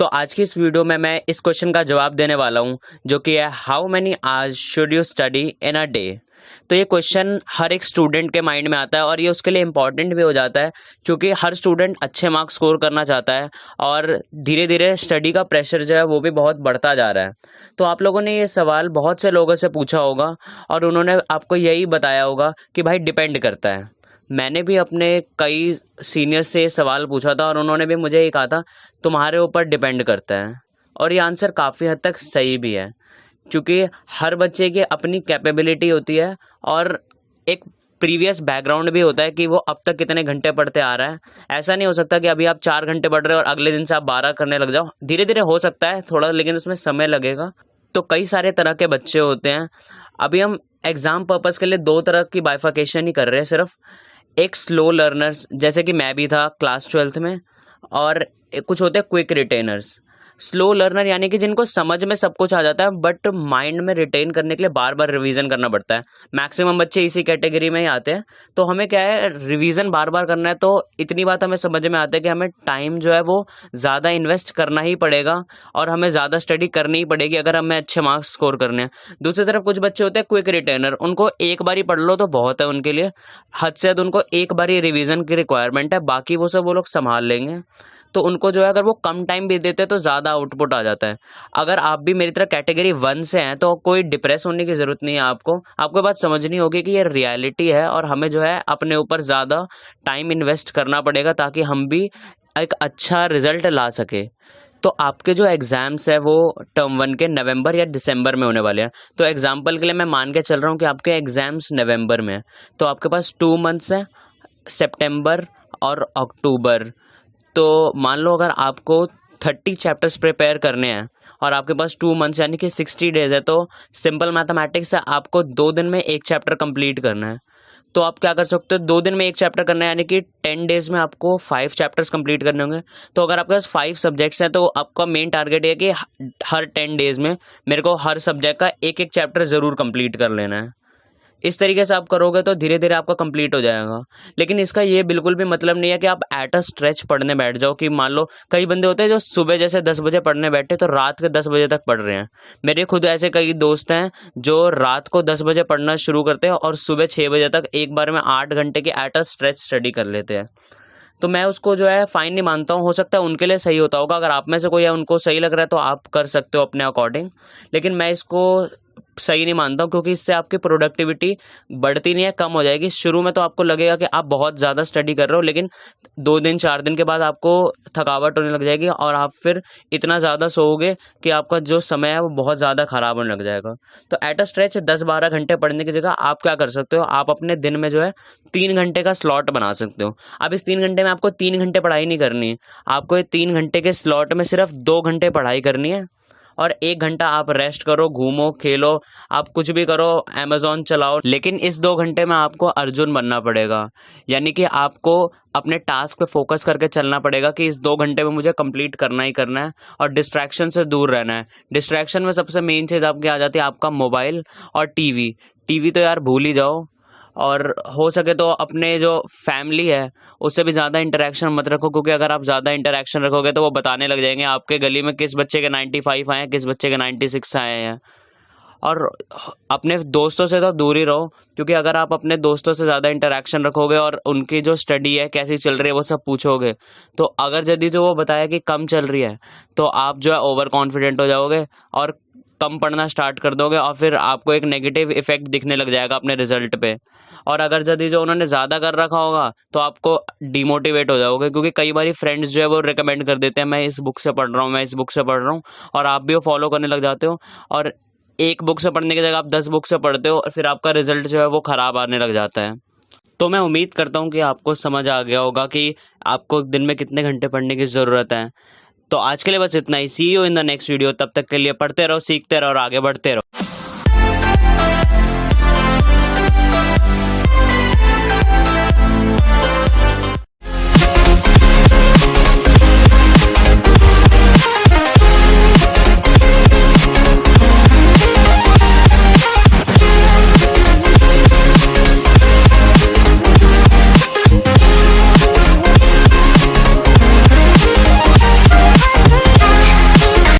तो आज की इस वीडियो में मैं इस क्वेश्चन का जवाब देने वाला हूँ, जो कि है how many hours should you study in a day. तो ये क्वेश्चन हर एक स्टूडेंट के माइंड में आता है और ये उसके लिए इम्पॉर्टेंट भी हो जाता है, क्योंकि हर स्टूडेंट अच्छे मार्क्स स्कोर करना चाहता है और धीरे धीरे स्टडी का प्रेशर जो है वो भी बहुत बढ़ता जा रहा है। तो आप लोगों ने ये सवाल बहुत से लोगों से पूछा होगा और उन्होंने आपको यही बताया होगा कि भाई डिपेंड करता है। मैंने भी अपने कई सीनियर से सवाल पूछा था और उन्होंने भी मुझे ये कहा था तुम्हारे ऊपर डिपेंड करता है। और ये आंसर काफ़ी हद तक सही भी है, क्योंकि हर बच्चे की अपनी कैपेबिलिटी होती है और एक प्रीवियस बैकग्राउंड भी होता है कि वो अब तक कितने घंटे पढ़ते आ रहा है। ऐसा नहीं हो सकता कि अभी आप 4 घंटे पढ़ रहे हो और अगले दिन से आप 12 करने लग जाओ। धीरे धीरे हो सकता है थोड़ा, लेकिन उसमें समय लगेगा। तो कई सारे तरह के बच्चे होते हैं। अभी हम एग्ज़ाम पर्पज़ के लिए 2 तरह की बाइफर्केशन ही कर रहे हैं सिर्फ। एक स्लो लर्नर्स, जैसे कि मैं भी था क्लास 12th में, और कुछ होते हैं क्विक रिटेनर्स। स्लो लर्नर यानी कि जिनको समझ में सब कुछ आ जाता है बट माइंड में रिटेन करने के लिए बार बार रिवीजन करना पड़ता है। मैक्सिमम बच्चे इसी कैटेगरी में ही आते हैं। तो हमें क्या है, रिवीजन बार बार करना है, तो इतनी बात हमें समझ में आता है कि हमें टाइम जो है वो ज़्यादा इन्वेस्ट करना ही पड़ेगा और हमें ज़्यादा स्टडी करनी ही पड़ेगी अगर हमें अच्छे मार्क्स स्कोर करने हैं। दूसरी तरफ कुछ बच्चे होते हैं क्विक रिटेनर, उनको एक बार ही पढ़ लो तो बहुत है उनके लिए। हद से ज़्यादा उनको एक बार ही रिवीजन की रिक्वायरमेंट है, बाकी वो सब वो लोग संभाल लेंगे। तो उनको जो है अगर वो कम टाइम भी देते हैं तो ज़्यादा आउटपुट आ जाता है। अगर आप भी मेरी तरह कैटेगरी 1 से हैं तो कोई डिप्रेस होने की ज़रूरत नहीं है। आपको बात समझनी होगी कि ये रियलिटी है और हमें जो है अपने ऊपर ज़्यादा टाइम इन्वेस्ट करना पड़ेगा ताकि हम भी एक अच्छा रिजल्ट ला सके। तो आपके जो एग्ज़ाम्स है वो टर्म 1 के नवंबर या दिसंबर में होने वाले हैं। तो एग्जाम्पल के लिए मैं मान के चल रहा हूँ कि आपके एग्ज़ाम्स नवंबर में है, तो आपके पास 2 मंथ्स हैं, सितंबर और अक्टूबर। तो मान लो अगर आपको 30 चैप्टर्स प्रिपेयर करने हैं और आपके पास 2 मंथ्स यानी कि 60 डेज है, तो सिंपल मैथमेटिक्स है, आपको 2 दिन में एक चैप्टर कंप्लीट करना है। तो आप क्या कर सकते हो, 2 दिन में एक चैप्टर करना है, यानी कि 10 डेज में आपको 5 चैप्टर्स कंप्लीट करने होंगे। तो अगर आपके पास 5 सब्जेक्ट्स हैं तो आपका मेन टारगेट है कि हर 10 डेज में मेरे को हर सब्जेक्ट का एक एक चैप्टर ज़रूर कंप्लीट कर लेना है। इस तरीके से आप करोगे तो धीरे धीरे आपका कंप्लीट हो जाएगा। लेकिन इसका ये बिल्कुल भी मतलब नहीं है कि आप एट अ स्ट्रेच पढ़ने बैठ जाओ। कि मान लो कई बंदे होते हैं जो सुबह जैसे 10 बजे पढ़ने बैठे तो रात के 10 बजे तक पढ़ रहे हैं। मेरे खुद ऐसे कई दोस्त हैं जो रात को 10 बजे पढ़ना शुरू करते हैं और सुबह 6 बजे तक एक बार में 8 घंटे की एट अ स्ट्रेच स्टडी कर लेते हैं। तो मैं उसको जो है फाइन नहीं मानता हूँ। हो सकता है उनके लिए सही होता होगा, अगर आप में से कोई है उनको सही लग रहा है तो आप कर सकते हो अपने अकॉर्डिंग, लेकिन मैं इसको सही नहीं मानता हूँ, क्योंकि इससे आपकी प्रोडक्टिविटी बढ़ती नहीं है, कम हो जाएगी। शुरू में तो आपको लगेगा कि आप बहुत ज़्यादा स्टडी कर रहे हो, लेकिन 2 दिन 4 दिन के बाद आपको थकावट होने लग जाएगी और आप फिर इतना ज़्यादा सोओगे कि आपका जो समय है वो बहुत ज़्यादा ख़राब होने लग जाएगा। तो एट अ स्ट्रेच 10-12 घंटे पढ़ने की जगह आप क्या कर सकते हो, आप अपने दिन में जो है 3 घंटे का स्लॉट बना सकते हो। अब इस 3 घंटे में आपको 3 घंटे पढ़ाई नहीं करनी है, आपको ये 3 घंटे के स्लॉट में सिर्फ 2 घंटे पढ़ाई करनी है और 1 घंटा आप रेस्ट करो, घूमो, खेलो, आप कुछ भी करो, अमेज़ॉन चलाओ। लेकिन इस 2 घंटे में आपको अर्जुन बनना पड़ेगा, यानी कि आपको अपने टास्क पे फोकस करके चलना पड़ेगा कि इस 2 घंटे में मुझे कंप्लीट करना ही करना है और डिस्ट्रैक्शन से दूर रहना है। डिस्ट्रैक्शन में सबसे मेन चीज़ आपकी आ जाती है आपका मोबाइल और टीवी। टीवी तो यार भूल ही जाओ, और हो सके तो अपने जो फैमिली है उससे भी ज़्यादा इंटरेक्शन मत रखो, क्योंकि अगर आप ज़्यादा इंटरेक्शन रखोगे तो वो बताने लग जाएंगे आपके गली में किस बच्चे के 95 आए हैं, किस बच्चे के 96 आए हैं। और अपने दोस्तों से तो दूर ही रहो, क्योंकि अगर आप अपने दोस्तों से ज़्यादा इंटरेक्शन रखोगे और उनकी जो स्टडी है कैसी चल रही है वो सब पूछोगे, तो अगर यदि जो वो बताया कि कम चल रही है तो आप जो है ओवर कॉन्फिडेंट हो जाओगे और कम पढ़ना स्टार्ट कर दोगे और फिर आपको एक नेगेटिव इफेक्ट दिखने लग जाएगा अपने रिजल्ट पे। और अगर यदि जो उन्होंने ज़्यादा कर रखा होगा तो आपको डिमोटिवेट हो जाओगे, क्योंकि कई बारी फ्रेंड्स जो है वो रिकमेंड कर देते हैं मैं इस बुक से पढ़ रहा हूँ, मैं इस बुक से पढ़ रहा हूँ, और आप भी वो फॉलो करने लग जाते हो और एक बुक से पढ़ने की जगह आप 10 बुक से पढ़ते हो और फिर आपका रिजल्ट जो है वो ख़राब आने लग जाता है। तो मैं उम्मीद करता हूँ कि आपको समझ आ गया होगा कि आपको दिन में कितने घंटे पढ़ने की ज़रूरत है। तो आज के लिए बस इतना ही। See you in the next video. तब तक के लिए पढ़ते रहो, सीखते रहो और आगे बढ़ते रहो।